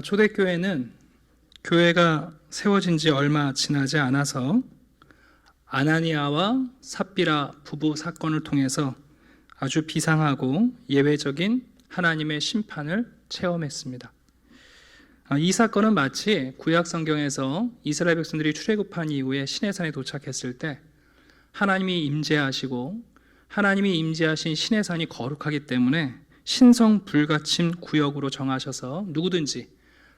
초대교회는 교회가 세워진 지 얼마 지나지 않아서 아나니아와 삽비라 부부 사건을 통해서 아주 비상하고 예외적인 하나님의 심판을 체험했습니다. 이 사건은 마치 구약 성경에서 이스라엘 백성들이 출애굽한 이후에 시내산에 도착했을 때 하나님이 임재하시고 하나님이 임재하신 시내산이 거룩하기 때문에 신성 불가침 구역으로 정하셔서 누구든지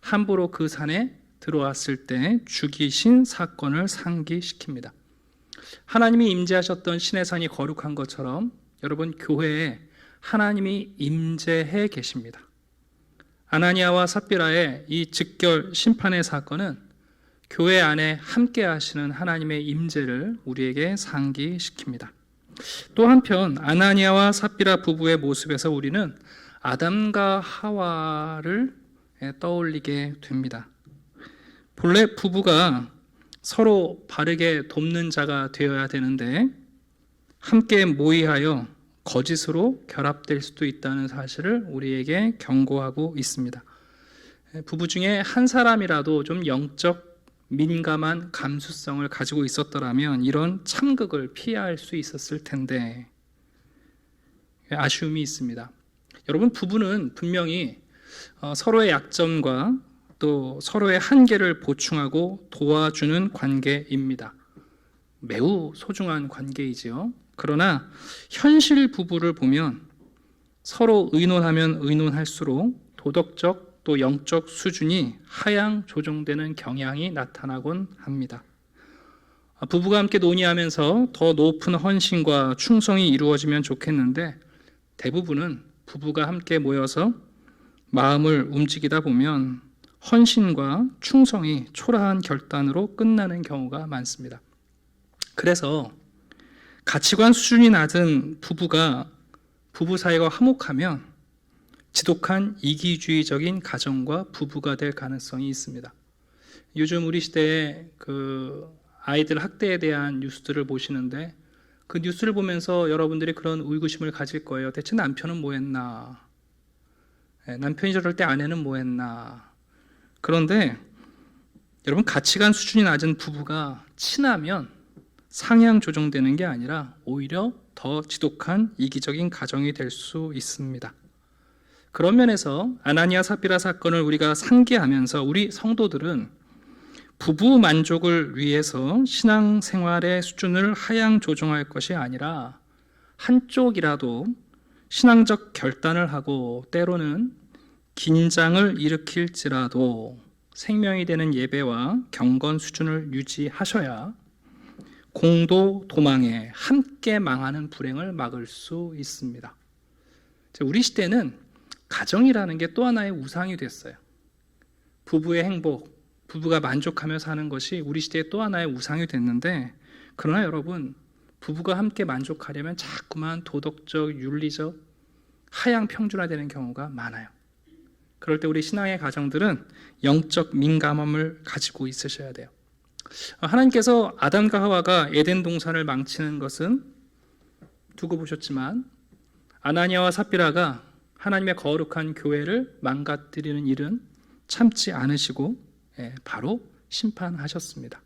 함부로 그 산에 들어왔을 때 죽이신 사건을 상기시킵니다. 하나님이 임재하셨던 시내산이 거룩한 것처럼 여러분, 교회에 하나님이 임재해 계십니다. 아나니아와 삽비라의 이 즉결 심판의 사건은 교회 안에 함께 하시는 하나님의 임재를 우리에게 상기시킵니다. 또 한편 아나니아와 삽비라 부부의 모습에서 우리는 아담과 하와를 떠올리게 됩니다. 본래 부부가 서로 바르게 돕는 자가 되어야 되는데 함께 모의하여 거짓으로 결합될 수도 있다는 사실을 우리에게 경고하고 있습니다. 부부 중에 한 사람이라도 좀 영적 민감한 감수성을 가지고 있었더라면 이런 참극을 피할 수 있었을 텐데 아쉬움이 있습니다. 여러분, 부부는 분명히 서로의 약점과 또 서로의 한계를 보충하고 도와주는 관계입니다. 매우 소중한 관계이지요. 그러나 현실 부부를 보면 서로 의논하면 의논할수록 도덕적 또 영적 수준이 하향 조정되는 경향이 나타나곤 합니다. 부부가 함께 논의하면서 더 높은 헌신과 충성이 이루어지면 좋겠는데 대부분은 부부가 함께 모여서 마음을 움직이다 보면 헌신과 충성이 초라한 결단으로 끝나는 경우가 많습니다. 그래서 가치관 수준이 낮은 부부가 부부 사이가 화목하면 지독한 이기주의적인 가정과 부부가 될 가능성이 있습니다. 요즘 우리 시대에 아이들 학대에 대한 뉴스들을 보시는데 그 뉴스를 보면서 여러분들이 그런 의구심을 가질 거예요. 대체 남편은 뭐 했나? 남편이 저럴 때 아내는 뭐 했나? 그런데 여러분, 가치관 수준이 낮은 부부가 친하면 상향 조정되는 게 아니라 오히려 더 지독한 이기적인 가정이 될 수 있습니다. 그런 면에서 아나니아 삽비라 사건을 우리가 상기하면서 우리 성도들은 부부 만족을 위해서 신앙생활의 수준을 하향 조정할 것이 아니라 한쪽이라도 신앙적 결단을 하고 때로는 긴장을 일으킬지라도 생명이 되는 예배와 경건 수준을 유지하셔야 공도 도망에 함께 망하는 불행을 막을 수 있습니다. 우리 시대는 가정이라는 게 또 하나의 우상이 됐어요. 부부의 행복, 부부가 만족하며 사는 것이 우리 시대의 또 하나의 우상이 됐는데, 그러나 여러분, 부부가 함께 만족하려면 자꾸만 도덕적, 윤리적, 하향 평준화되는 경우가 많아요. 그럴 때 우리 신앙의 가정들은 영적 민감함을 가지고 있으셔야 돼요. 하나님께서 아담과 하와가 에덴 동산을 망치는 것은 두고 보셨지만 아나니아와 삽비라가 하나님의 거룩한 교회를 망가뜨리는 일은 참지 않으시고 바로 심판하셨습니다.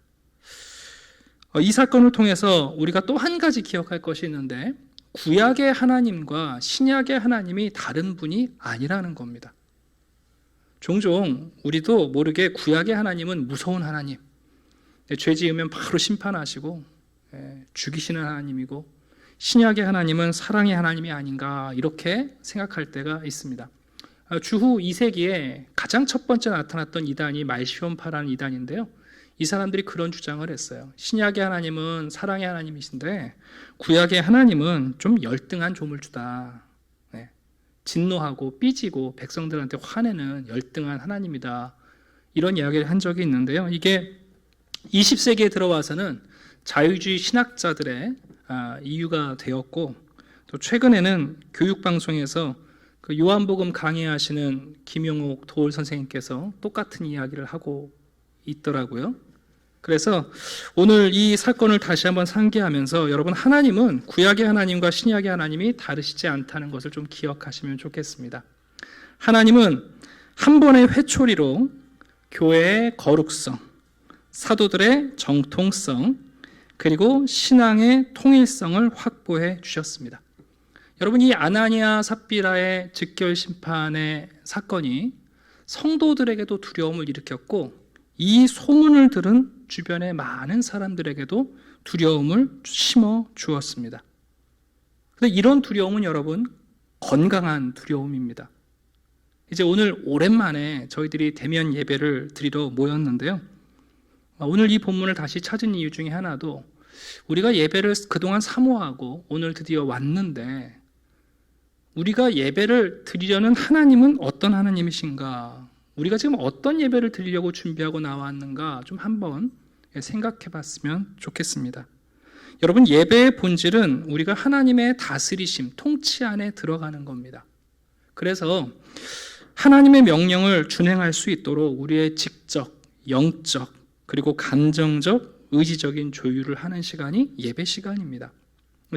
이 사건을 통해서 우리가 또 한 가지 기억할 것이 있는데 구약의 하나님과 신약의 하나님이 다른 분이 아니라는 겁니다. 종종 우리도 모르게 구약의 하나님은 무서운 하나님, 죄 지으면 바로 심판하시고 죽이시는 하나님이고, 신약의 하나님은 사랑의 하나님이 아닌가 이렇게 생각할 때가 있습니다. 주후 2세기에 가장 첫 번째 나타났던 이단이 말시온파라는 이단인데요, 이 사람들이 그런 주장을 했어요. 신약의 하나님은 사랑의 하나님이신데 구약의 하나님은 좀 열등한 조물주다, 진노하고 삐지고 백성들한테 화내는 열등한 하나님이다, 이런 이야기를 한 적이 있는데요, 이게 20세기에 들어와서는 자유주의 신학자들의 이유가 되었고, 또 최근에는 교육방송에서 그 요한복음 강의하시는 김용옥 도올 선생님께서 똑같은 이야기를 하고 있더라고요. 그래서 오늘 이 사건을 다시 한번 상기하면서 여러분, 하나님은 구약의 하나님과 신약의 하나님이 다르시지 않다는 것을 좀 기억하시면 좋겠습니다. 하나님은 한 번의 회초리로 교회의 거룩성, 사도들의 정통성, 그리고 신앙의 통일성을 확보해 주셨습니다. 여러분, 이 아나니아 삽비라의 즉결 심판의 사건이 성도들에게도 두려움을 일으켰고, 이 소문을 들은 주변의 많은 사람들에게도 두려움을 심어 주었습니다. 그런데 이런 두려움은 여러분, 건강한 두려움입니다. 이제 오늘 오랜만에 저희들이 대면 예배를 드리러 모였는데요. 오늘 이 본문을 다시 찾은 이유 중에 하나도 우리가 예배를 그동안 사모하고 오늘 드디어 왔는데, 우리가 예배를 드리려는 하나님은 어떤 하나님이신가? 우리가 지금 어떤 예배를 드리려고 준비하고 나왔는가? 좀 한번 생각해 봤으면 좋겠습니다. 여러분, 예배의 본질은 우리가 하나님의 다스리심, 통치 안에 들어가는 겁니다. 그래서 하나님의 명령을 준행할 수 있도록 우리의 직적, 영적, 그리고 감정적, 의지적인 조율을 하는 시간이 예배 시간입니다.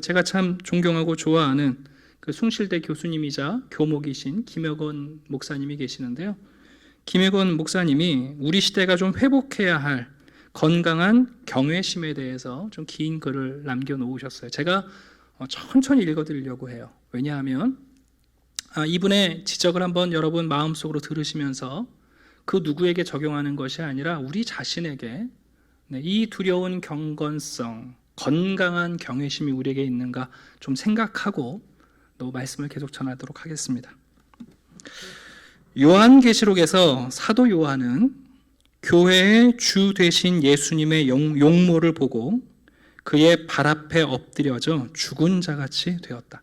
제가 참 존경하고 좋아하는 그 숭실대 교수님이자 교목이신 김혁원 목사님이 계시는데요. 김혁원 목사님이 우리 시대가 좀 회복해야 할 건강한 경외심에 대해서 좀 긴 글을 남겨놓으셨어요. 제가 천천히 읽어드리려고 해요. 왜냐하면 이분의 지적을 한번 여러분 마음속으로 들으시면서 그 누구에게 적용하는 것이 아니라 우리 자신에게 이 두려운 경건성, 건강한 경외심이 우리에게 있는가 좀 생각하고 또 말씀을 계속 전하도록 하겠습니다. 요한계시록에서 사도 요한은 교회의 주 되신 예수님의 용모를 보고 그의 발 앞에 엎드려져 죽은 자같이 되었다.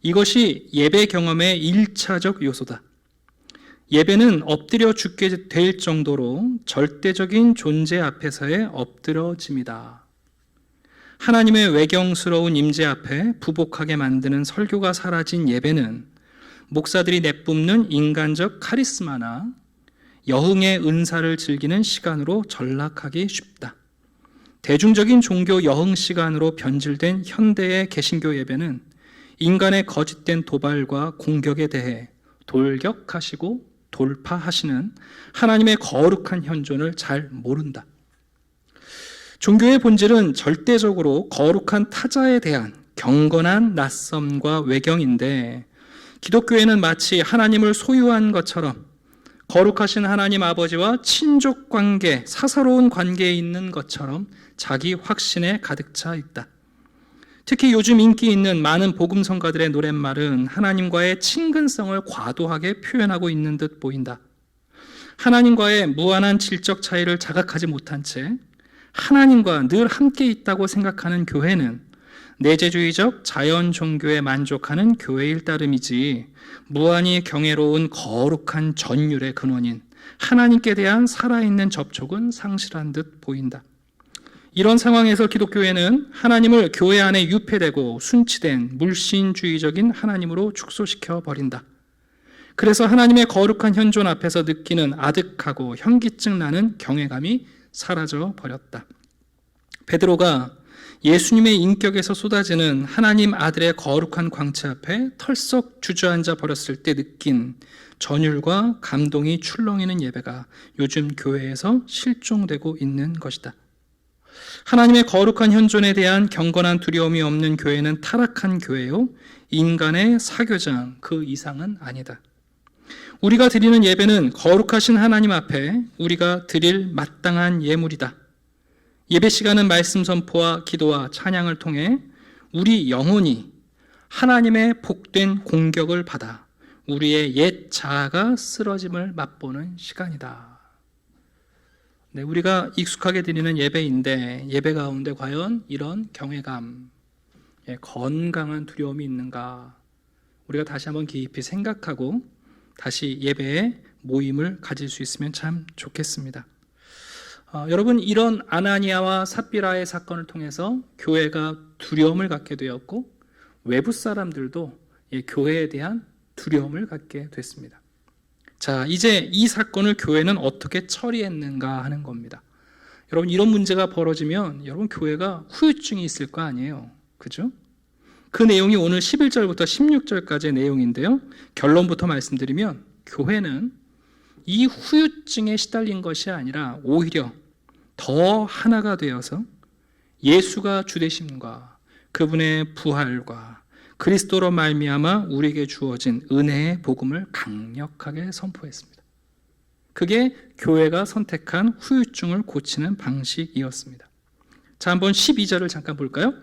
이것이 예배 경험의 1차적 요소다. 예배는 엎드려 죽게 될 정도로 절대적인 존재 앞에서의 엎드러짐이다. 하나님의 외경스러운 임재 앞에 부복하게 만드는 설교가 사라진 예배는 목사들이 내뿜는 인간적 카리스마나 여흥의 은사를 즐기는 시간으로 전락하기 쉽다. 대중적인 종교 여흥 시간으로 변질된 현대의 개신교 예배는 인간의 거짓된 도발과 공격에 대해 돌격하시고 돌파하시는 하나님의 거룩한 현존을 잘 모른다. 종교의 본질은 절대적으로 거룩한 타자에 대한 경건한 낯섦과 외경인데, 기독교에는 마치 하나님을 소유한 것처럼 거룩하신 하나님 아버지와 친족 관계, 사사로운 관계에 있는 것처럼 자기 확신에 가득 차 있다. 특히 요즘 인기 있는 많은 복음성가들의 노랫말은 하나님과의 친근성을 과도하게 표현하고 있는 듯 보인다. 하나님과의 무한한 질적 차이를 자각하지 못한 채 하나님과 늘 함께 있다고 생각하는 교회는 내재주의적 자연 종교에 만족하는 교회일 따름이지, 무한히 경외로운 거룩한 전율의 근원인 하나님께 대한 살아있는 접촉은 상실한 듯 보인다. 이런 상황에서 기독교회는 하나님을 교회 안에 유폐되고 순치된 물신주의적인 하나님으로 축소시켜 버린다. 그래서 하나님의 거룩한 현존 앞에서 느끼는 아득하고 현기증 나는 경외감이 사라져 버렸다. 베드로가 예수님의 인격에서 쏟아지는 하나님 아들의 거룩한 광채 앞에 털썩 주저앉아 버렸을 때 느낀 전율과 감동이 출렁이는 예배가 요즘 교회에서 실종되고 있는 것이다. 하나님의 거룩한 현존에 대한 경건한 두려움이 없는 교회는 타락한 교회요, 인간의 사교장 그 이상은 아니다. 우리가 드리는 예배는 거룩하신 하나님 앞에 우리가 드릴 마땅한 예물이다. 예배 시간은 말씀 선포와 기도와 찬양을 통해 우리 영혼이 하나님의 복된 공격을 받아 우리의 옛 자아가 쓰러짐을 맛보는 시간이다. 네, 우리가 익숙하게 드리는 예배인데, 예배 가운데 과연 이런 경외감, 건강한 두려움이 있는가? 우리가 다시 한번 깊이 생각하고 다시 예배의 모임을 가질 수 있으면 참 좋겠습니다. 여러분, 이런 아나니아와 삽비라의 사건을 통해서 교회가 두려움을 갖게 되었고, 외부 사람들도 교회에 대한 두려움을 갖게 됐습니다. 자, 이제 이 사건을 교회는 어떻게 처리했는가 하는 겁니다. 여러분, 이런 문제가 벌어지면 여러분 교회가 후유증이 있을 거 아니에요. 그죠? 그 내용이 오늘 11절부터 16절까지의 내용인데요. 결론부터 말씀드리면 교회는 이 후유증에 시달린 것이 아니라 오히려 더 하나가 되어서 예수가 주 되심과 그분의 부활과 그리스도로 말미암아 우리에게 주어진 은혜의 복음을 강력하게 선포했습니다. 그게 교회가 선택한 후유증을 고치는 방식이었습니다. 자, 한번 12절을 잠깐 볼까요?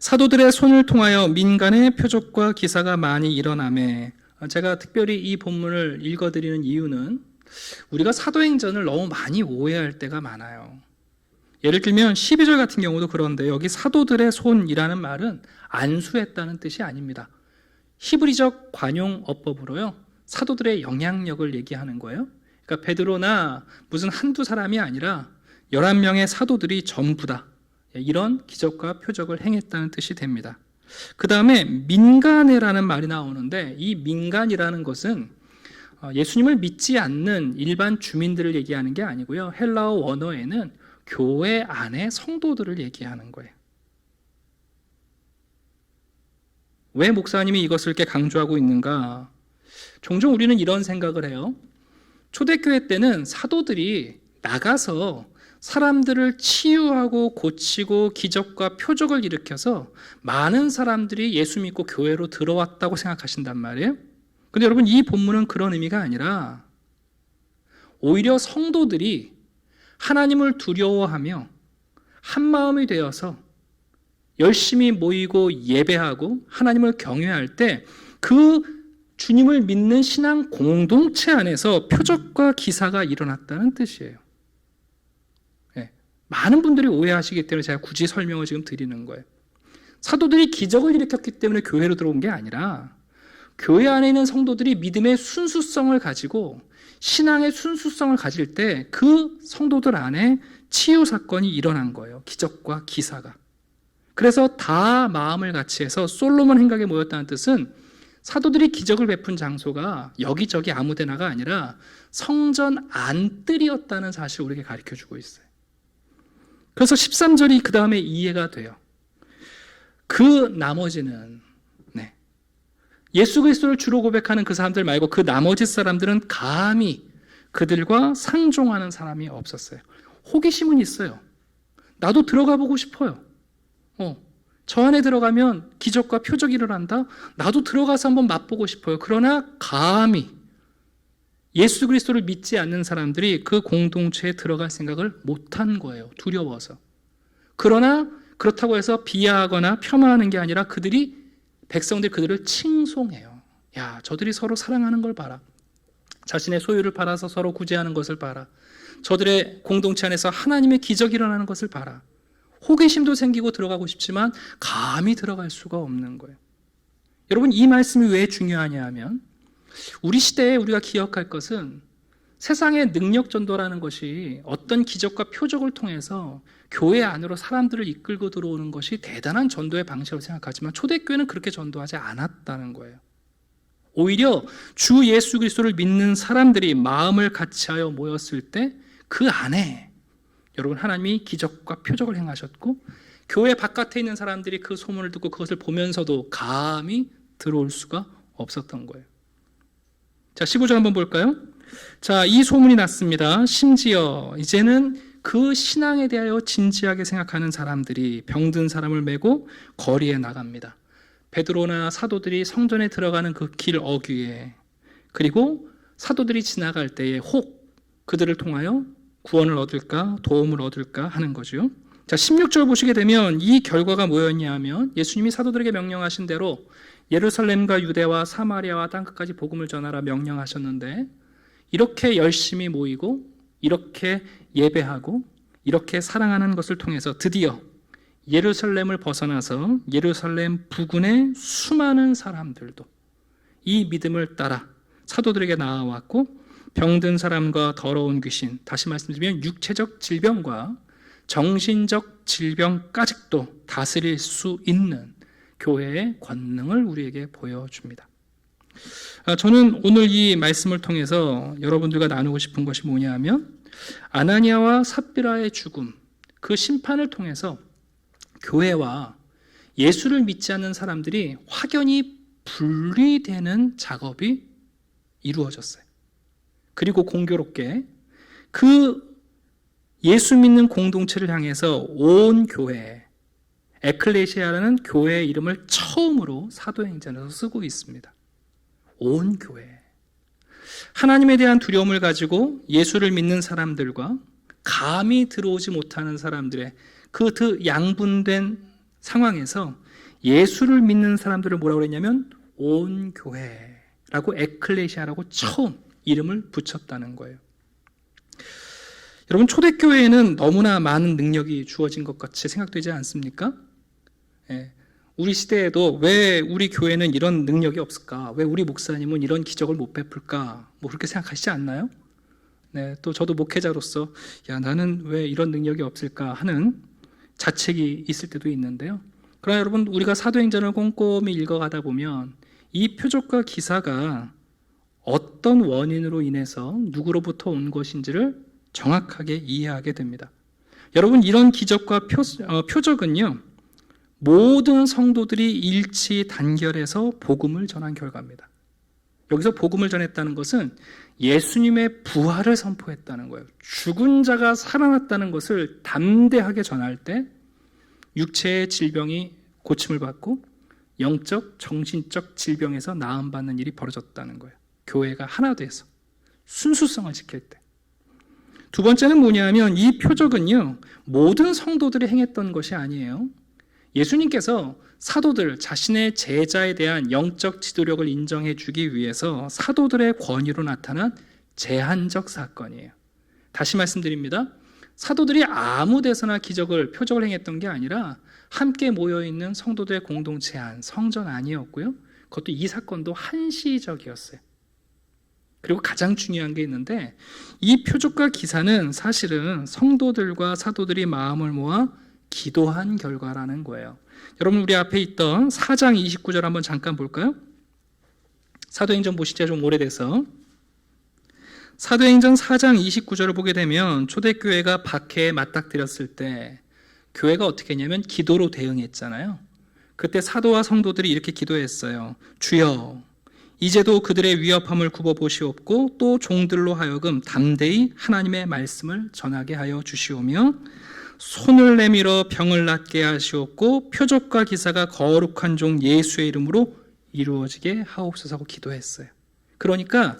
사도들의 손을 통하여 민간의 표적과 기사가 많이 일어나매. 제가 특별히 이 본문을 읽어드리는 이유는 우리가 사도행전을 너무 많이 오해할 때가 많아요. 예를 들면 12절 같은 경우도 그런데 여기 사도들의 손이라는 말은 안수했다는 뜻이 아닙니다. 히브리적 관용 어법으로요, 사도들의 영향력을 얘기하는 거예요. 그러니까 베드로나 무슨 한두 사람이 아니라 11명의 사도들이 전부다, 이런 기적과 표적을 행했다는 뜻이 됩니다. 그 다음에 민간회라는 말이 나오는데, 이 민간이라는 것은 예수님을 믿지 않는 일반 주민들을 얘기하는 게 아니고요, 헬라어 원어에는 교회 안의 성도들을 얘기하는 거예요. 왜 목사님이 이것을 이렇게 강조하고 있는가? 종종 우리는 이런 생각을 해요. 초대교회 때는 사도들이 나가서 사람들을 치유하고 고치고 기적과 표적을 일으켜서 많은 사람들이 예수 믿고 교회로 들어왔다고 생각하신단 말이에요. 근데 여러분, 이 본문은 그런 의미가 아니라 오히려 성도들이 하나님을 두려워하며 한마음이 되어서 열심히 모이고 예배하고 하나님을 경외할 때 그 주님을 믿는 신앙 공동체 안에서 표적과 기사가 일어났다는 뜻이에요. 네. 많은 분들이 오해하시기 때문에 제가 굳이 설명을 지금 드리는 거예요. 사도들이 기적을 일으켰기 때문에 교회로 들어온 게 아니라 교회 안에 있는 성도들이 믿음의 순수성을 가지고 신앙의 순수성을 가질 때 그 성도들 안에 치유 사건이 일어난 거예요. 기적과 기사가. 그래서 다 마음을 같이 해서 솔로몬 행각에 모였다는 뜻은 사도들이 기적을 베푼 장소가 여기저기 아무 데나가 아니라 성전 안뜰이었다는 사실을 우리에게 가르쳐주고 있어요. 그래서 13절이 그 다음에 이해가 돼요. 그 나머지는 예수 그리스도를 주로 고백하는 그 사람들 말고 그 나머지 사람들은 감히 그들과 상종하는 사람이 없었어요. 호기심은 있어요. 나도 들어가 보고 싶어요. 저 안에 들어가면 기적과 표적이 일어난다? 나도 들어가서 한번 맛보고 싶어요. 그러나 감히 예수 그리스도를 믿지 않는 사람들이 그 공동체에 들어갈 생각을 못한 거예요. 두려워서. 그러나 그렇다고 해서 비하하거나 폄하하는 게 아니라 백성들이 그들을 칭송해요. 야, 저들이 서로 사랑하는 걸 봐라. 자신의 소유를 팔아서 서로 구제하는 것을 봐라. 저들의 공동체 안에서 하나님의 기적이 일어나는 것을 봐라. 호기심도 생기고 들어가고 싶지만 감히 들어갈 수가 없는 거예요. 여러분, 이 말씀이 왜 중요하냐 하면 우리 시대에 우리가 기억할 것은 세상의 능력 전도라는 것이 어떤 기적과 표적을 통해서 교회 안으로 사람들을 이끌고 들어오는 것이 대단한 전도의 방식으로 생각하지만 초대교회는 그렇게 전도하지 않았다는 거예요. 오히려 주 예수 그리스도를 믿는 사람들이 마음을 같이하여 모였을 때 그 안에 여러분, 하나님이 기적과 표적을 행하셨고 교회 바깥에 있는 사람들이 그 소문을 듣고 그것을 보면서도 감히 들어올 수가 없었던 거예요. 자, 15절 한번 볼까요? 자, 이 소문이 났습니다. 심지어 이제는 그 신앙에 대하여 진지하게 생각하는 사람들이 병든 사람을 메고 거리에 나갑니다. 베드로나 사도들이 성전에 들어가는 그 길 어귀에, 그리고 사도들이 지나갈 때에 혹 그들을 통하여 구원을 얻을까 도움을 얻을까 하는 거죠. 자, 16절 보시게 되면 이 결과가 뭐였냐 하면 예수님이 사도들에게 명령하신 대로 예루살렘과 유대와 사마리아와 땅끝까지 복음을 전하라 명령하셨는데, 이렇게 열심히 모이고 이렇게 예배하고 이렇게 사랑하는 것을 통해서 드디어 예루살렘을 벗어나서 예루살렘 부근의 수많은 사람들도 이 믿음을 따라 사도들에게 나아왔고, 병든 사람과 더러운 귀신, 다시 말씀드리면 육체적 질병과 정신적 질병까지도 다스릴 수 있는 교회의 권능을 우리에게 보여줍니다. 저는 오늘 이 말씀을 통해서 여러분들과 나누고 싶은 것이 뭐냐 하면, 아나니아와 삽비라의 죽음, 그 심판을 통해서 교회와 예수를 믿지 않는 사람들이 확연히 분리되는 작업이 이루어졌어요. 그리고 공교롭게 그 예수 믿는 공동체를 향해서 온 교회, 에클레시아라는 교회의 이름을 처음으로 사도행전에서 쓰고 있습니다. 온 교회. 하나님에 대한 두려움을 가지고 예수를 믿는 사람들과 감히 들어오지 못하는 사람들의 그 양분된 상황에서 예수를 믿는 사람들을 뭐라고 그랬냐면 온 교회라고 에클레시아라고 처음 이름을 붙였다는 거예요. 여러분, 초대교회에는 너무나 많은 능력이 주어진 것 같이 생각되지 않습니까? 예. 우리 시대에도 왜 우리 교회는 이런 능력이 없을까? 왜 우리 목사님은 이런 기적을 못 베풀까? 뭐 그렇게 생각하시지 않나요? 네, 또 저도 목회자로서 나는 왜 이런 능력이 없을까 하는 자책이 있을 때도 있는데요. 그러나 여러분, 우리가 사도행전을 꼼꼼히 읽어가다 보면 이 표적과 기사가 어떤 원인으로 인해서 누구로부터 온 것인지를 정확하게 이해하게 됩니다. 여러분, 이런 기적과 표적은요, 모든 성도들이 일치 단결해서 복음을 전한 결과입니다. 여기서 복음을 전했다는 것은 예수님의 부활을 선포했다는 거예요. 죽은 자가 살아났다는 것을 담대하게 전할 때 육체의 질병이 고침을 받고 영적, 정신적 질병에서 나음받는 일이 벌어졌다는 거예요. 교회가 하나 돼서 순수성을 지킬 때. 두 번째는 뭐냐면 이 표적은요, 모든 성도들이 행했던 것이 아니에요. 예수님께서 사도들, 자신의 제자에 대한 영적 지도력을 인정해 주기 위해서 사도들의 권위로 나타난 제한적 사건이에요. 다시 말씀드립니다. 사도들이 아무 데서나 기적을, 표적을 행했던 게 아니라 함께 모여있는 성도들의 공동체 안, 성전 안이었고요. 그것도 이 사건도 한시적이었어요. 그리고 가장 중요한 게 있는데 이 표적과 기사는 사실은 성도들과 사도들이 마음을 모아 기도한 결과라는 거예요. 여러분, 우리 앞에 있던 4장 29절 한번 잠깐 볼까요? 사도행전 보시죠. 좀 오래돼서. 사도행전 4장 29절을 보게 되면 초대교회가 박해에 맞닥뜨렸을 때 교회가 어떻게 했냐면 기도로 대응했잖아요. 그때 사도와 성도들이 이렇게 기도했어요. 주여, 이제도 그들의 위협함을 굽어보시옵고 또 종들로 하여금 담대히 하나님의 말씀을 전하게 하여 주시오며 손을 내밀어 병을 낫게 하시옵고 표적과 기사가 거룩한 종 예수의 이름으로 이루어지게 하옵소서 하고 기도했어요. 그러니까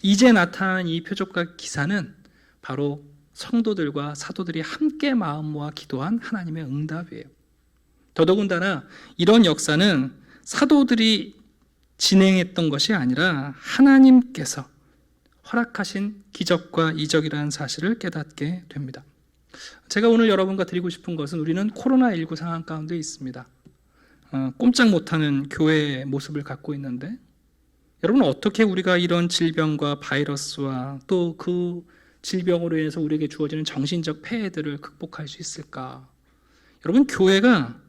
이제 나타난 이 표적과 기사는 바로 성도들과 사도들이 함께 마음 모아 기도한 하나님의 응답이에요. 더더군다나 이런 역사는 사도들이 진행했던 것이 아니라 하나님께서 허락하신 기적과 이적이라는 사실을 깨닫게 됩니다. 제가 오늘 여러분과 드리고 싶은 것은 우리는 코로나19 상황 가운데 있습니다. 꼼짝 못하는 교회의 모습을 갖고 있는데 여러분, 어떻게 우리가 이런 질병과 바이러스와 또 그 질병으로 인해서 우리에게 주어지는 정신적 폐해들을 극복할 수 있을까? 여러분, 교회가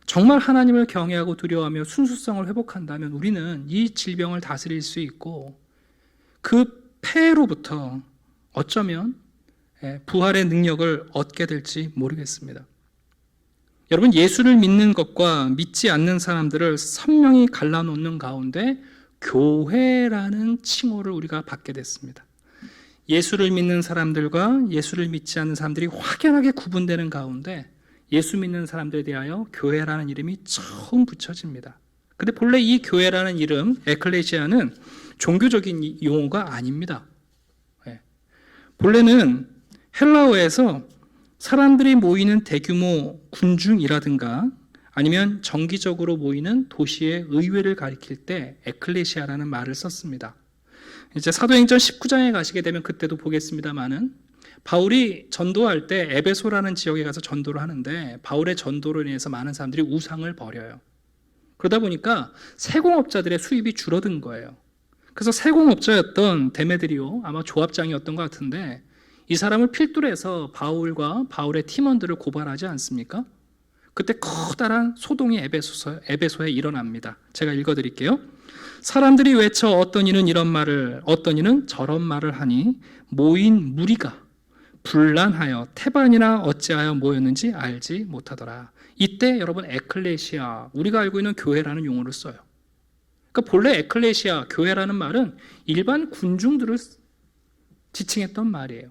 정말 하나님을 경외하고 두려워하며 순수성을 회복한다면 우리는 이 질병을 다스릴 수 있고 그 폐해로부터 어쩌면 부활의 능력을 얻게 될지 모르겠습니다. 여러분, 예수를 믿는 것과 믿지 않는 사람들을 선명히 갈라놓는 가운데 교회라는 칭호를 우리가 받게 됐습니다. 예수를 믿는 사람들과 예수를 믿지 않는 사람들이 확연하게 구분되는 가운데 예수 믿는 사람들에 대하여 교회라는 이름이 처음 붙여집니다. 근데 본래 이 교회라는 이름, 에클레시아는 종교적인 용어가 아닙니다. 본래는 헬라어에서 사람들이 모이는 대규모 군중이라든가 아니면 정기적으로 모이는 도시의 의회를 가리킬 때 에클레시아라는 말을 썼습니다. 이제 사도행전 19장에 가시게 되면 그때도 보겠습니다만은 바울이 전도할 때 에베소라는 지역에 가서 전도를 하는데 바울의 전도로 인해서 많은 사람들이 우상을 버려요. 그러다 보니까 세공업자들의 수입이 줄어든 거예요. 그래서 세공업자였던 데메드리오, 아마 조합장이었던 것 같은데 이 사람을 필두로 해서 바울과 바울의 팀원들을 고발하지 않습니까? 그때 커다란 소동이 에베소에 일어납니다. 제가 읽어드릴게요. 사람들이 외쳐 어떤 이는 이런 말을 어떤 이는 저런 말을 하니 모인 무리가 분란하여 태반이나 어찌하여 모였는지 알지 못하더라. 이때 여러분, 에클레시아, 우리가 알고 있는 교회라는 용어를 써요. 그러니까 본래 에클레시아, 교회라는 말은 일반 군중들을 지칭했던 말이에요.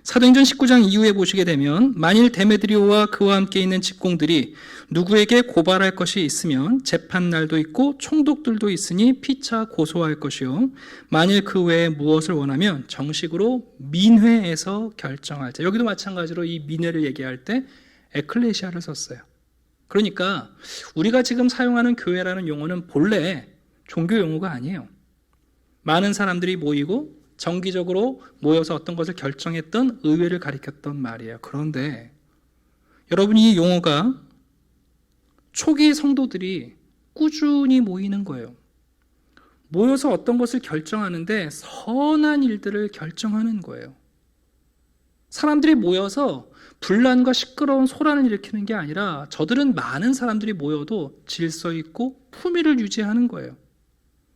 사도행전 19장 이후에 보시게 되면 만일 데메드리오와 그와 함께 있는 직공들이 누구에게 고발할 것이 있으면 재판날도 있고 총독들도 있으니 피차 고소할 것이요 만일 그 외에 무엇을 원하면 정식으로 민회에서 결정할지. 여기도 마찬가지로 이 민회를 얘기할 때 에클레시아를 썼어요. 그러니까 우리가 지금 사용하는 교회라는 용어는 본래 종교 용어가 아니에요. 많은 사람들이 모이고 정기적으로 모여서 어떤 것을 결정했던 의회를 가리켰던 말이에요. 그런데 여러분, 이 용어가 초기 성도들이 꾸준히 모이는 거예요. 모여서 어떤 것을 결정하는데 선한 일들을 결정하는 거예요. 사람들이 모여서 분란과 시끄러운 소란을 일으키는 게 아니라 저들은 많은 사람들이 모여도 질서 있고 품위를 유지하는 거예요.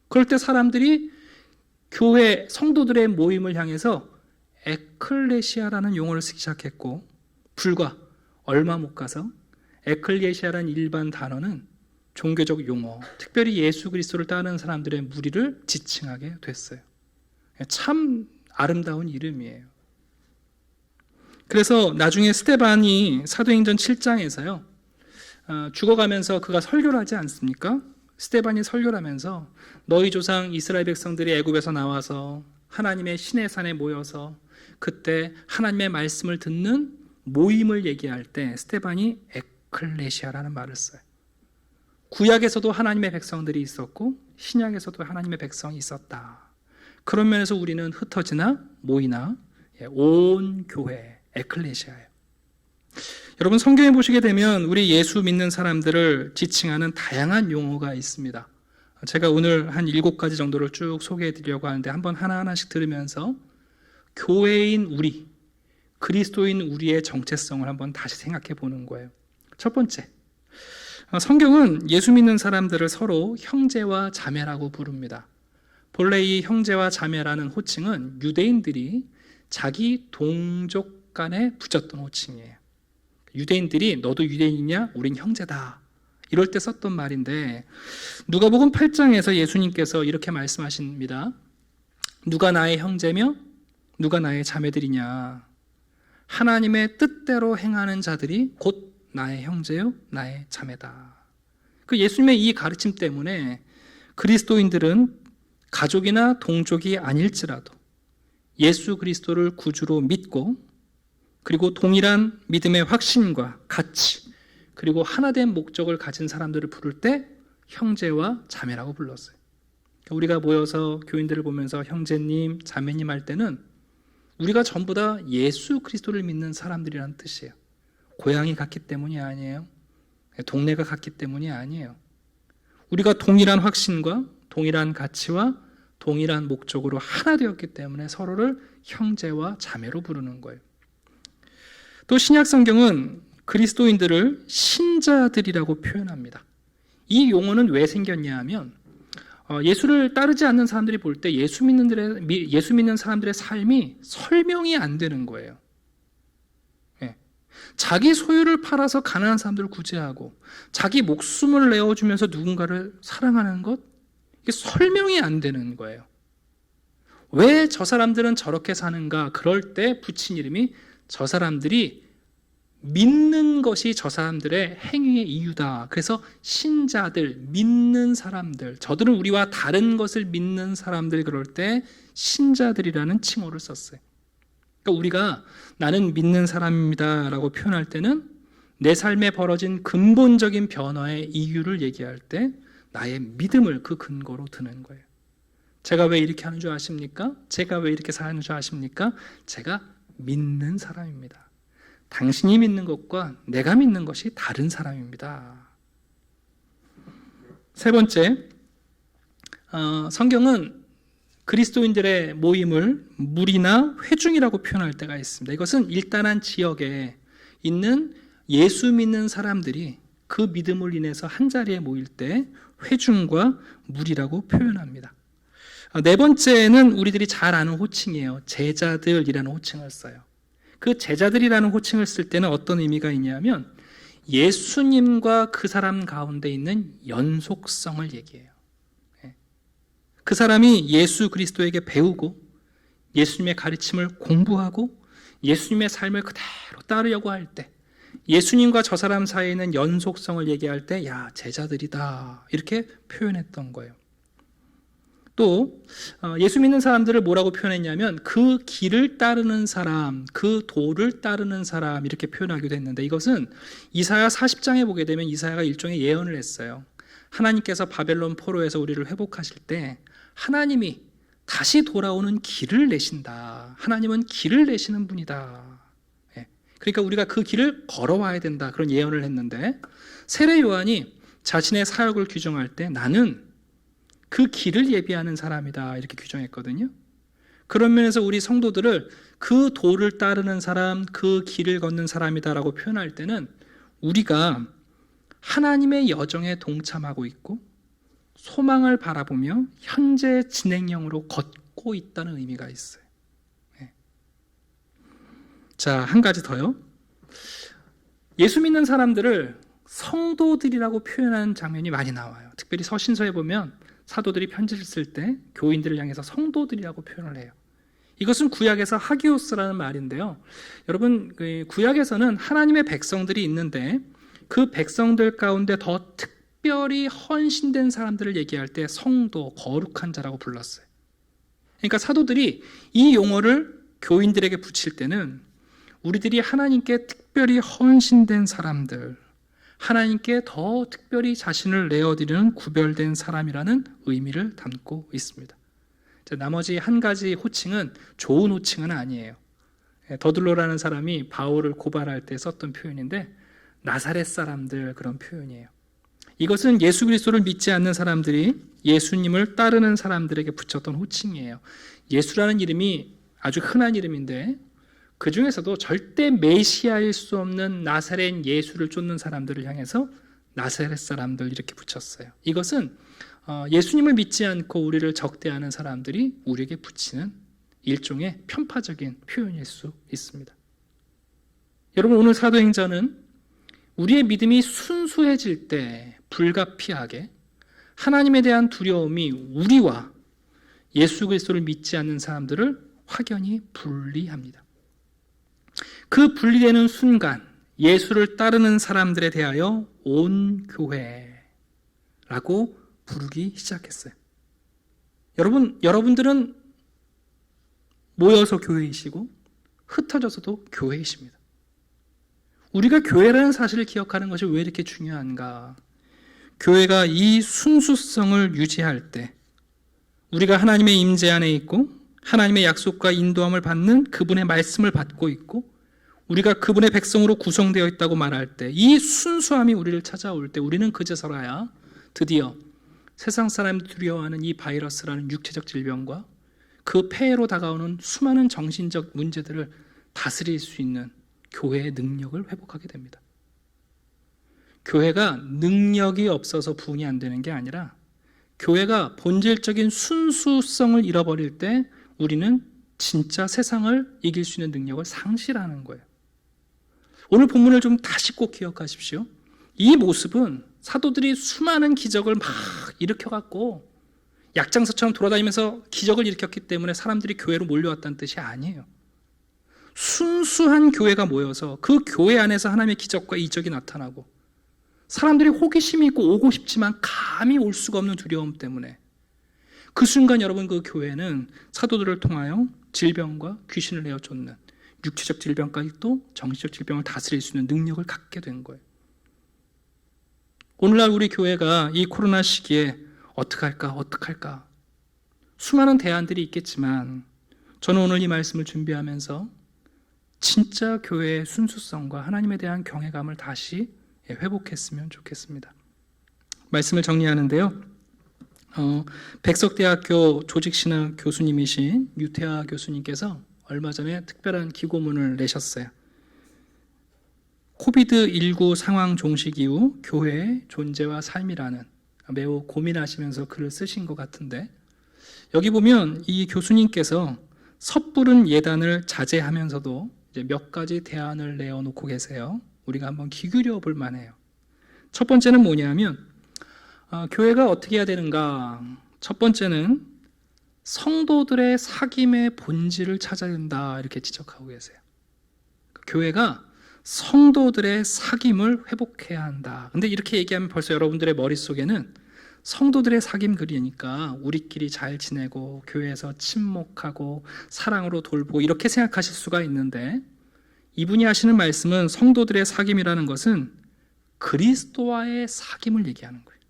그럴 때 사람들이 교회 성도들의 모임을 향해서 에클레시아라는 용어를 쓰기 시작했고, 불과 얼마 못 가서 에클레시아라는 일반 단어는 종교적 용어, 특별히 예수 그리스도를 따르는 사람들의 무리를 지칭하게 됐어요. 참 아름다운 이름이에요. 그래서 나중에 스데반이 사도행전 7장에서요 죽어가면서 그가 설교를 하지 않습니까? 스데반이 설교를 하면서 너희 조상 이스라엘 백성들이 애굽에서 나와서 하나님의 신의 산에 모여서 그때 하나님의 말씀을 듣는 모임을 얘기할 때 스데반이 에클레시아라는 말을 써요. 구약에서도 하나님의 백성들이 있었고 신약에서도 하나님의 백성이 있었다. 그런 면에서 우리는 흩어지나 모이나 온 교회 에클레시아예요. 여러분, 성경에 보시게 되면 우리 예수 믿는 사람들을 지칭하는 다양한 용어가 있습니다. 제가 오늘 한 7가지 정도를 쭉 소개해 드리려고 하는데 한번 하나하나씩 들으면서 교회인 우리, 그리스도인 우리의 정체성을 한번 다시 생각해 보는 거예요. 첫 번째, 성경은 예수 믿는 사람들을 서로 형제와 자매라고 부릅니다. 본래 이 형제와 자매라는 호칭은 유대인들이 자기 동족 간에 붙였던 호칭이에요. 유대인들이 너도 유대인이냐? 우린 형제다. 이럴 때 썼던 말인데 누가복음 8장에서 예수님께서 이렇게 말씀하십니다. 누가 나의 형제며 누가 나의 자매들이냐? 하나님의 뜻대로 행하는 자들이 곧 나의 형제요 나의 자매다. 그 예수님의 이 가르침 때문에 그리스도인들은 가족이나 동족이 아닐지라도 예수 그리스도를 구주로 믿고 그리고 동일한 믿음의 확신과 가치 그리고 하나된 목적을 가진 사람들을 부를 때 형제와 자매라고 불렀어요. 우리가 모여서 교인들을 보면서 형제님, 자매님 할 때는 우리가 전부 다 예수 그리스도를 믿는 사람들이라는 뜻이에요. 고향이 같기 때문이 아니에요. 동네가 같기 때문이 아니에요. 우리가 동일한 확신과 동일한 가치와 동일한 목적으로 하나 되었기 때문에 서로를 형제와 자매로 부르는 거예요. 또 신약 성경은 그리스도인들을 신자들이라고 표현합니다. 이 용어는 왜 생겼냐 하면 예수를 따르지 않는 사람들이 볼 때 예수 믿는 사람들의 삶이 설명이 안 되는 거예요. 자기 소유를 팔아서 가난한 사람들을 구제하고 자기 목숨을 내어주면서 누군가를 사랑하는 것, 이게 설명이 안 되는 거예요. 왜 저 사람들은 저렇게 사는가? 그럴 때 붙인 이름이 저 사람들이 믿는 것이 저 사람들의 행위의 이유다. 그래서 신자들, 믿는 사람들, 저들은 우리와 다른 것을 믿는 사람들, 그럴 때 신자들이라는 칭호를 썼어요. 그러니까 우리가 나는 믿는 사람입니다 라고 표현할 때는 내 삶에 벌어진 근본적인 변화의 이유를 얘기할 때 나의 믿음을 그 근거로 드는 거예요. 제가 왜 이렇게 하는 줄 아십니까? 제가 왜 이렇게 사는 줄 아십니까? 제가 믿는 사람입니다. 당신이 믿는 것과 내가 믿는 것이 다른 사람입니다. 세 번째, 성경은 그리스도인들의 모임을 무리나 회중이라고 표현할 때가 있습니다. 이것은 일단한 지역에 있는 예수 믿는 사람들이 그 믿음을 인해서 한자리에 모일 때 회중과 무리라고 표현합니다. 네 번째는 우리들이 잘 아는 호칭이에요. 제자들이라는 호칭을 써요. 그 제자들이라는 호칭을 쓸 때는 어떤 의미가 있냐면 예수님과 그 사람 가운데 있는 연속성을 얘기해요. 그 사람이 예수 그리스도에게 배우고 예수님의 가르침을 공부하고 예수님의 삶을 그대로 따르려고 할 때, 예수님과 저 사람 사이에 있는 연속성을 얘기할 때, 야, 제자들이다, 이렇게 표현했던 거예요. 또 예수 믿는 사람들을 뭐라고 표현했냐면 그 길을 따르는 사람, 그 도를 따르는 사람, 이렇게 표현하기도 했는데, 이것은 이사야 40장에 보게 되면 이사야가 일종의 예언을 했어요. 하나님께서 바벨론 포로에서 우리를 회복하실 때 하나님이 다시 돌아오는 길을 내신다. 하나님은 길을 내시는 분이다. 그러니까 우리가 그 길을 걸어와야 된다, 그런 예언을 했는데, 세례 요한이 자신의 사역을 규정할 때 나는 그 길을 예비하는 사람이다, 이렇게 규정했거든요. 그런 면에서 우리 성도들을 그 도를 따르는 사람, 그 길을 걷는 사람이다라고 표현할 때는 우리가 하나님의 여정에 동참하고 있고 소망을 바라보며 현재 진행형으로 걷고 있다는 의미가 있어요. 자, 한 가지 더요. 예수 믿는 사람들을 성도들이라고 표현하는 장면이 많이 나와요. 특별히 서신서에 보면 사도들이 편지를 쓸 때 교인들을 향해서 성도들이라고 표현을 해요. 이것은 구약에서 하기오스라는 말인데요. 여러분, 구약에서는 하나님의 백성들이 있는데 그 백성들 가운데 더 특별히 헌신된 사람들을 얘기할 때 성도, 거룩한 자라고 불렀어요. 그러니까 사도들이 이 용어를 교인들에게 붙일 때는 우리들이 하나님께 특별히 헌신된 사람들, 하나님께 더 특별히 자신을 내어드리는 구별된 사람이라는 의미를 담고 있습니다. 나머지 한 가지 호칭은 좋은 호칭은 아니에요. 더들로라는 사람이 바울을 고발할 때 썼던 표현인데, 나사렛 사람들, 그런 표현이에요. 이것은 예수 그리스도를 믿지 않는 사람들이 예수님을 따르는 사람들에게 붙였던 호칭이에요. 예수라는 이름이 아주 흔한 이름인데 그 중에서도 절대 메시아일 수 없는 나사렛 예수를 쫓는 사람들을 향해서 나사렛 사람들, 이렇게 붙였어요. 이것은 예수님을 믿지 않고 우리를 적대하는 사람들이 우리에게 붙이는 일종의 편파적인 표현일 수 있습니다. 여러분, 오늘 사도행전은 우리의 믿음이 순수해질 때 불가피하게 하나님에 대한 두려움이 우리와 예수 그리스도를 믿지 않는 사람들을 확연히 분리합니다. 그 분리되는 순간 예수를 따르는 사람들에 대하여 온 교회라고 부르기 시작했어요. 여러분들은 모여서 교회이시고 흩어져서도 교회이십니다. 우리가 교회라는 사실을 기억하는 것이 왜 이렇게 중요한가? 교회가 이 순수성을 유지할 때 우리가 하나님의 임재 안에 있고 하나님의 약속과 인도함을 받는 그분의 말씀을 받고 있고 우리가 그분의 백성으로 구성되어 있다고 말할 때, 이 순수함이 우리를 찾아올 때 우리는 그제서야 드디어 세상 사람들이 두려워하는 이 바이러스라는 육체적 질병과 그 폐해로 다가오는 수많은 정신적 문제들을 다스릴 수 있는 교회의 능력을 회복하게 됩니다. 교회가 능력이 없어서 부흥이 안 되는 게 아니라 교회가 본질적인 순수성을 잃어버릴 때 우리는 진짜 세상을 이길 수 있는 능력을 상실하는 거예요. 오늘 본문을 좀 다시 꼭 기억하십시오. 이 모습은 사도들이 수많은 기적을 막 일으켜갖고 약장사처럼 돌아다니면서 기적을 일으켰기 때문에 사람들이 교회로 몰려왔다는 뜻이 아니에요. 순수한 교회가 모여서 그 교회 안에서 하나님의 기적과 이적이 나타나고 사람들이 호기심이 있고 오고 싶지만 감히 올 수가 없는 두려움 때문에 그 순간 여러분, 그 교회는 사도들을 통하여 질병과 귀신을 내어쫓는 육체적 질병까지 또 정신적 질병을 다스릴 수 있는 능력을 갖게 된 거예요. 오늘날 우리 교회가 이 코로나 시기에 어떡할까 수많은 대안들이 있겠지만 저는 오늘 이 말씀을 준비하면서 진짜 교회의 순수성과 하나님에 대한 경외감을 다시 회복했으면 좋겠습니다. 말씀을 정리하는데요. 백석대학교 조직신학 교수님이신 유태하 교수님께서 얼마 전에 특별한 기고문을 내셨어요. 코비드19 상황 종식 이후 교회의 존재와 삶이라는 매우 고민하시면서 글을 쓰신 것 같은데, 여기 보면 이 교수님께서 섣부른 예단을 자제하면서도 이제 몇 가지 대안을 내어놓고 계세요. 우리가 한번 귀 기울여 볼 만해요. 첫 번째는 뭐냐면 교회가 어떻게 해야 되는가? 첫 번째는 성도들의 사귐의 본질을 찾아야 된다 이렇게 지적하고 계세요. 교회가 성도들의 사귐을 회복해야 한다. 근데 이렇게 얘기하면 벌써 여러분들의 머릿속에는 성도들의 사귐 그리니까 우리끼리 잘 지내고 교회에서 친목하고 사랑으로 돌보고 이렇게 생각하실 수가 있는데, 이분이 하시는 말씀은 성도들의 사귐이라는 것은 그리스도와의 사귐을 얘기하는 거예요.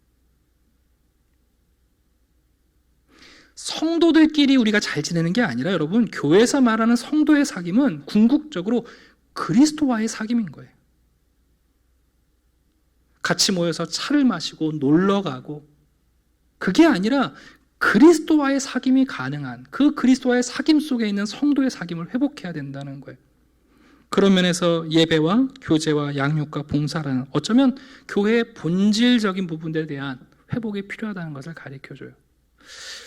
성도들끼리 우리가 잘 지내는 게 아니라 여러분, 교회에서 말하는 성도의 사귐은 궁극적으로 그리스도와의 사귐인 거예요. 같이 모여서 차를 마시고 놀러 가고, 그게 아니라 그리스도와의 사귐이 가능한 그 그리스도와의 사귐 속에 있는 성도의 사귐을 회복해야 된다는 거예요. 그런 면에서 예배와 교제와 양육과 봉사라는, 어쩌면 교회의 본질적인 부분들에 대한 회복이 필요하다는 것을 가르쳐줘요.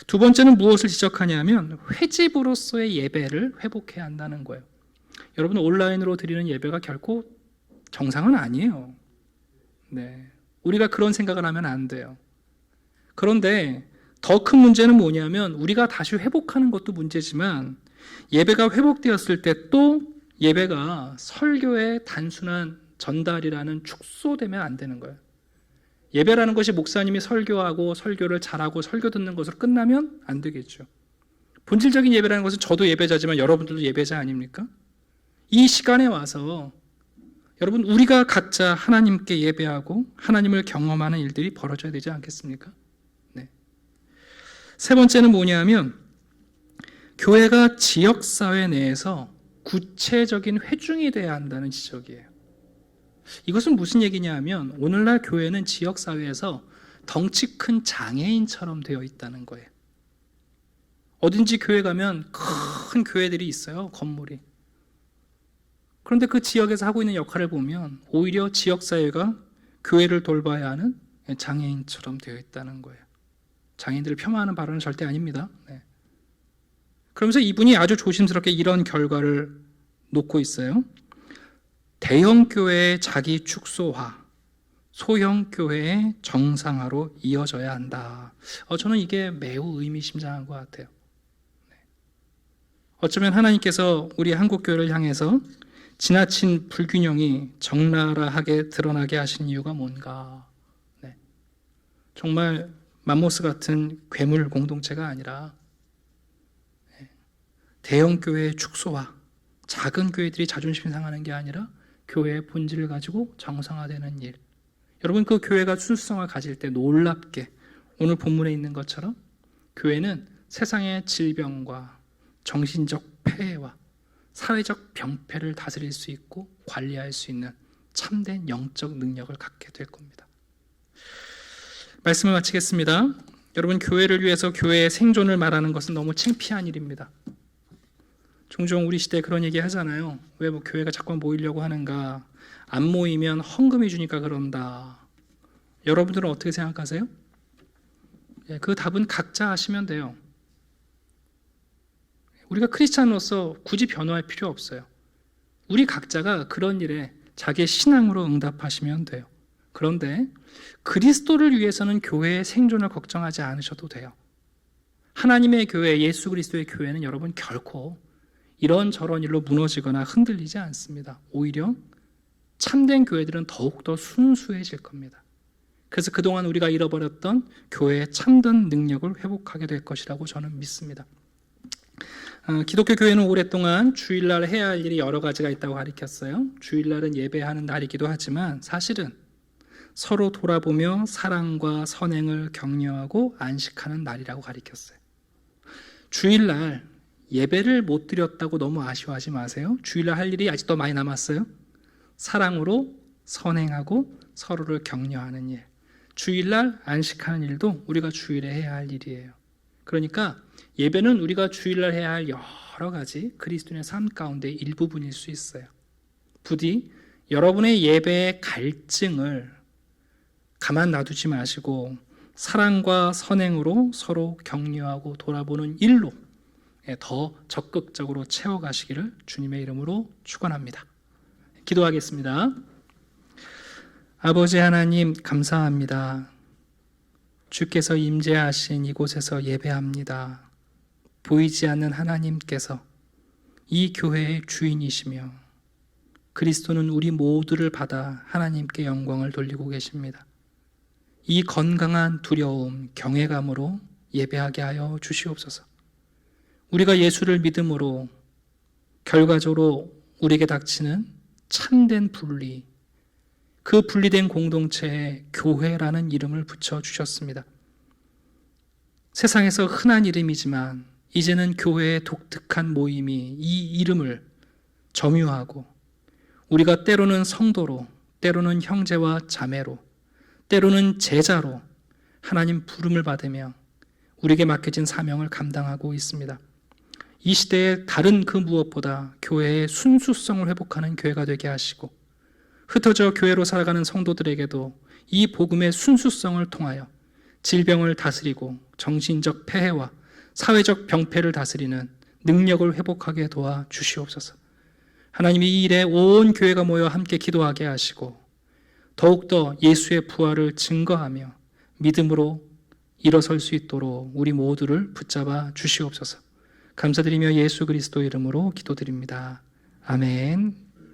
두 번째는 무엇을 지적하냐면 회집으로서의 예배를 회복해야 한다는 거예요. 여러분, 온라인으로 드리는 예배가 결코 정상은 아니에요. 네, 우리가 그런 생각을 하면 안 돼요. 그런데 더 큰 문제는 뭐냐면 우리가 다시 회복하는 것도 문제지만 예배가 회복되었을 때 또 예배가 설교의 단순한 전달이라는 축소되면 안 되는 거예요. 예배라는 것이 목사님이 설교하고 설교를 잘하고 설교 듣는 것으로 끝나면 안 되겠죠. 본질적인 예배라는 것은 저도 예배자지만 여러분들도 예배자 아닙니까? 이 시간에 와서 여러분, 우리가 각자 하나님께 예배하고 하나님을 경험하는 일들이 벌어져야 되지 않겠습니까? 네. 세 번째는 뭐냐면 교회가 지역사회 내에서 구체적인 회중이 돼야 한다는 지적이에요. 이것은 무슨 얘기냐 하면 오늘날 교회는 지역사회에서 덩치 큰 장애인처럼 되어 있다는 거예요. 어딘지 교회 가면 큰 교회들이 있어요, 건물이. 그런데 그 지역에서 하고 있는 역할을 보면 오히려 지역사회가 교회를 돌봐야 하는 장애인처럼 되어 있다는 거예요. 장애인들을 폄하하는 발언은 절대 아닙니다. 네. 그러면서 이분이 아주 조심스럽게 이런 결과를 놓고 있어요. 대형 교회의 자기 축소화, 소형 교회의 정상화로 이어져야 한다. 저는 이게 매우 의미심장한 것 같아요. 네. 어쩌면 하나님께서 우리 한국교회를 향해서 지나친 불균형이 적나라하게 드러나게 하신 이유가 뭔가? 네. 정말 맘모스 같은 괴물 공동체가 아니라 대형 교회의 축소화, 작은 교회들이 자존심 상하는 게 아니라 교회의 본질을 가지고 정상화되는 일. 여러분, 그 교회가 순수성을 가질 때 놀랍게 오늘 본문에 있는 것처럼 교회는 세상의 질병과 정신적 폐해와 사회적 병폐를 다스릴 수 있고 관리할 수 있는 참된 영적 능력을 갖게 될 겁니다. 말씀을 마치겠습니다. 여러분, 교회를 위해서 교회의 생존을 말하는 것은 너무 창피한 일입니다. 종종 우리 시대에 그런 얘기 하잖아요. 왜 뭐 교회가 자꾸 모이려고 하는가? 안 모이면 헌금해 주니까 그런다. 여러분들은 어떻게 생각하세요? 그 답은 각자 하시면 돼요. 우리가 크리스찬으로서 굳이 변호할 필요 없어요. 우리 각자가 그런 일에 자기의 신앙으로 응답하시면 돼요. 그런데 그리스도를 위해서는 교회의 생존을 걱정하지 않으셔도 돼요. 하나님의 교회, 예수 그리스도의 교회는 여러분 결코 이런저런 일로 무너지거나 흔들리지 않습니다. 오히려 참된 교회들은 더욱더 순수해질 겁니다. 그래서 그동안 우리가 잃어버렸던 교회의 참된 능력을 회복하게 될 것이라고 저는 믿습니다. 기독교 교회는 오랫동안 주일날 해야 할 일이 여러 가지가 있다고 가르쳤어요. 주일날은 예배하는 날이기도 하지만 사실은 서로 돌아보며 사랑과 선행을 격려하고 안식하는 날이라고 가르쳤어요. 주일날 예배를 못 드렸다고 너무 아쉬워하지 마세요. 주일날 할 일이 아직도 많이 남았어요. 사랑으로 선행하고 서로를 격려하는 일. 주일날 안식하는 일도 우리가 주일에 해야 할 일이에요. 그러니까 예배는 우리가 주일날 해야 할 여러 가지 그리스도인의 삶 가운데 일부분일 수 있어요. 부디 여러분의 예배의 갈증을 가만 놔두지 마시고 사랑과 선행으로 서로 격려하고 돌아보는 일로 더 적극적으로 채워가시기를 주님의 이름으로 축원합니다. 기도하겠습니다. 아버지 하나님, 감사합니다. 주께서 임재하신 이곳에서 예배합니다. 보이지 않는 하나님께서 이 교회의 주인이시며 그리스도는 우리 모두를 받아 하나님께 영광을 돌리고 계십니다. 이 건강한 두려움, 경외감으로 예배하게 하여 주시옵소서. 우리가 예수를 믿음으로 결과적으로 우리에게 닥치는 참된 분리, 그 분리된 공동체에 교회라는 이름을 붙여주셨습니다. 세상에서 흔한 이름이지만 이제는 교회의 독특한 모임이 이 이름을 점유하고 우리가 때로는 성도로, 때로는 형제와 자매로, 때로는 제자로 하나님 부름을 받으며 우리에게 맡겨진 사명을 감당하고 있습니다. 이 시대에 다른 그 무엇보다 교회의 순수성을 회복하는 교회가 되게 하시고 흩어져 교회로 살아가는 성도들에게도 이 복음의 순수성을 통하여 질병을 다스리고 정신적 폐해와 사회적 병폐를 다스리는 능력을 회복하게 도와 주시옵소서. 하나님이 이 일에 온 교회가 모여 함께 기도하게 하시고 더욱더 예수의 부활을 증거하며 믿음으로 일어설 수 있도록 우리 모두를 붙잡아 주시옵소서. 감사드리며 예수 그리스도 이름으로 기도드립니다. 아멘.